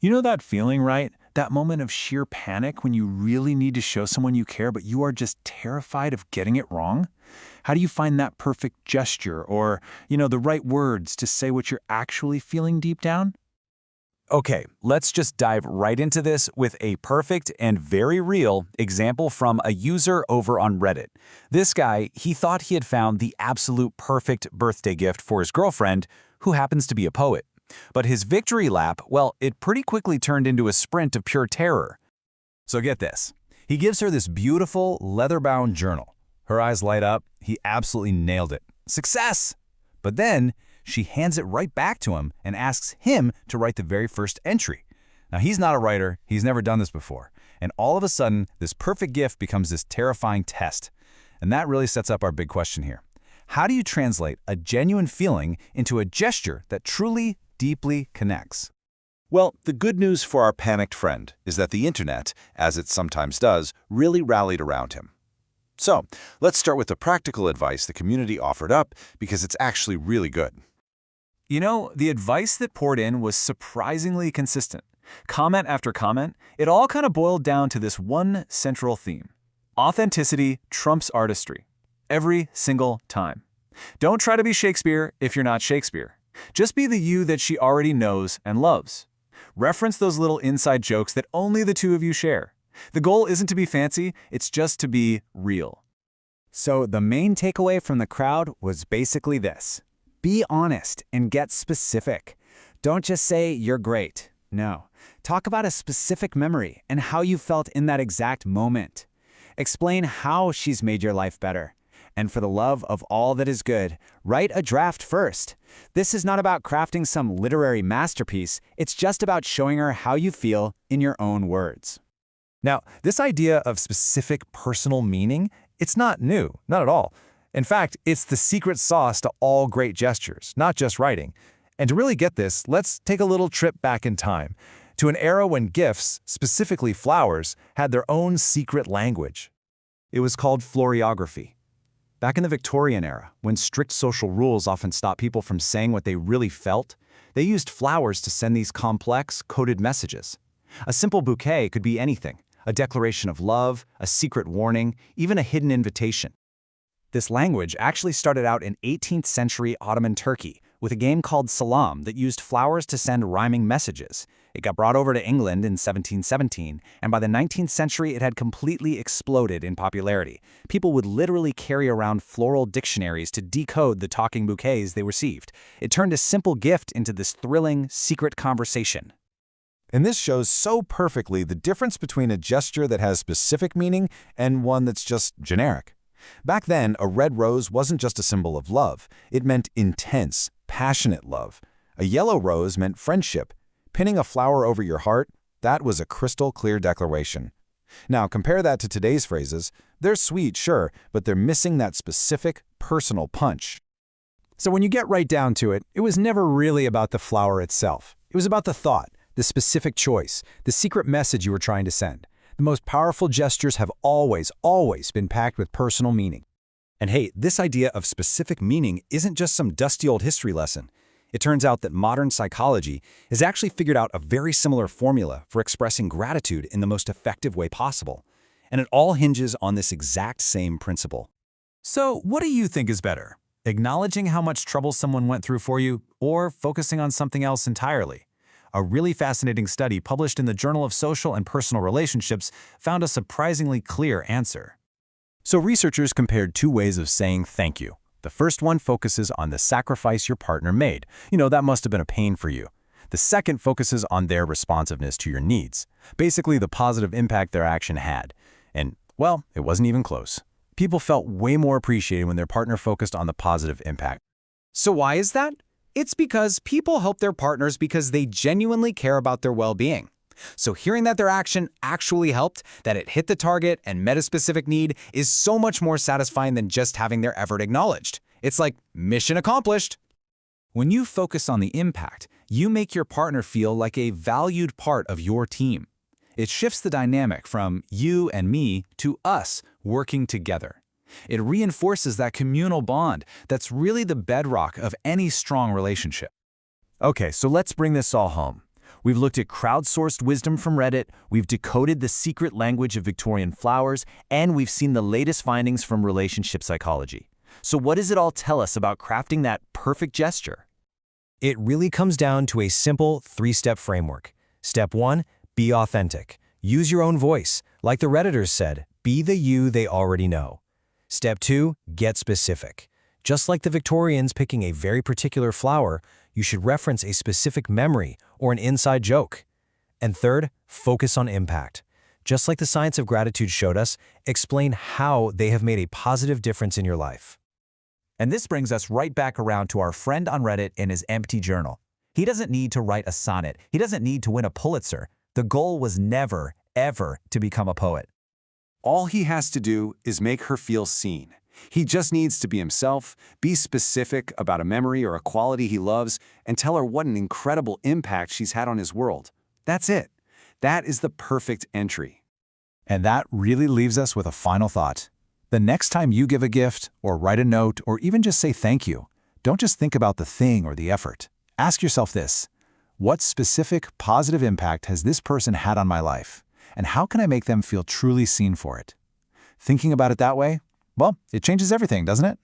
You know that feeling, right? That moment of sheer panic when you really need to show someone you care, but you are just terrified of getting it wrong? How do you find that perfect gesture or, the right words to say what you're actually feeling deep down? Okay, let's just dive right into this with a perfect and very real example from a user over on Reddit. This guy, he thought he had found the absolute perfect birthday gift for his girlfriend, who happens to be a poet. But his victory lap, well, it pretty quickly turned into a sprint of pure terror. So get this. He gives her this beautiful, leather-bound journal. Her eyes light up. He absolutely nailed it. Success! But then, she hands it right back to him and asks him to write the very first entry. Now, he's not a writer. He's never done this before. And all of a sudden, this perfect gift becomes this terrifying test. And that really sets up our big question here. How do you translate a genuine feeling into a gesture that truly, deeply connects? Well, the good news for our panicked friend is that the internet, as it sometimes does, really rallied around him. So, let's start with the practical advice the community offered up because it's actually really good. The advice that poured in was surprisingly consistent. Comment after comment, it all kind of boiled down to this one central theme. Authenticity trumps artistry. Every single time. Don't try to be Shakespeare if you're not Shakespeare. Just be the you that she already knows and loves. Reference those little inside jokes that only the two of you share. The goal isn't to be fancy, it's just to be real. So the main takeaway from the crowd was basically this. Be honest and get specific. Don't just say you're great. No. Talk about a specific memory and how you felt in that exact moment. Explain how she's made your life better. And for the love of all that is good, write a draft first. This is not about crafting some literary masterpiece. It's just about showing her how you feel in your own words. Now, this idea of specific personal meaning, it's not new, not at all. In fact, it's the secret sauce to all great gestures, not just writing. And to really get this, let's take a little trip back in time, to an era when gifts, specifically flowers, had their own secret language. It was called floralography. Back in the Victorian era, when strict social rules often stopped people from saying what they really felt, they used flowers to send these complex, coded messages. A simple bouquet could be anything. A declaration of love, a secret warning, even a hidden invitation. This language actually started out in 18th century Ottoman Turkey with a game called Salam that used flowers to send rhyming messages. It got brought over to England in 1717, and by the 19th century it had completely exploded in popularity. People would literally carry around floral dictionaries to decode the talking bouquets they received. It turned a simple gift into this thrilling, secret conversation. And this shows so perfectly the difference between a gesture that has specific meaning and one that's just generic. Back then, a red rose wasn't just a symbol of love. It meant intense, passionate love. A yellow rose meant friendship. Pinning a flower over your heart, that was a crystal clear declaration. Now, compare that to today's phrases. They're sweet, sure, but they're missing that specific, personal punch. So when you get right down to it, it was never really about the flower itself. It was about the thought, the specific choice, the secret message you were trying to send. The most powerful gestures have always been packed with personal meaning. And hey, this idea of specific meaning isn't just some dusty old history lesson. It turns out that modern psychology has actually figured out a very similar formula for expressing gratitude in the most effective way possible. And it all hinges on this exact same principle. So, what do you think is better? Acknowledging how much trouble someone went through for you, or focusing on something else entirely? A really fascinating study published in the Journal of Social and Personal Relationships found a surprisingly clear answer. So researchers compared two ways of saying thank you. The first one focuses on the sacrifice your partner made. That must have been a pain for you. The second focuses on their responsiveness to your needs. Basically, the positive impact their action had. And, well, it wasn't even close. People felt way more appreciated when their partner focused on the positive impact. So why is that? It's because people help their partners because they genuinely care about their well-being. So hearing that their action actually helped, that it hit the target and met a specific need, is so much more satisfying than just having their effort acknowledged. It's like mission accomplished. When you focus on the impact, you make your partner feel like a valued part of your team. It shifts the dynamic from you and me to us working together. It reinforces that communal bond that's really the bedrock of any strong relationship. Okay, so let's bring this all home. We've looked at crowdsourced wisdom from Reddit, we've decoded the secret language of Victorian flowers, and we've seen the latest findings from relationship psychology. So what does it all tell us about crafting that perfect gesture? It really comes down to a simple 3-step framework. Step 1, be authentic. Use your own voice. Like the Redditors said, be the you they already know. Step 2, get specific. Just like the Victorians picking a very particular flower, you should reference a specific memory or an inside joke. And third, focus on impact. Just like the science of gratitude showed us, explain how they have made a positive difference in your life. And this brings us right back around to our friend on Reddit and his empty journal. He doesn't need to write a sonnet. He doesn't need to win a Pulitzer. The goal was never, ever to become a poet. All he has to do is make her feel seen. He just needs to be himself, be specific about a memory or a quality he loves, and tell her what an incredible impact she's had on his world. That's it. That is the perfect entry. And that really leaves us with a final thought. The next time you give a gift, or write a note, or even just say thank you, don't just think about the thing or the effort. Ask yourself this: what specific, positive impact has this person had on my life? And how can I make them feel truly seen for it? Thinking about it that way, well, it changes everything, doesn't it?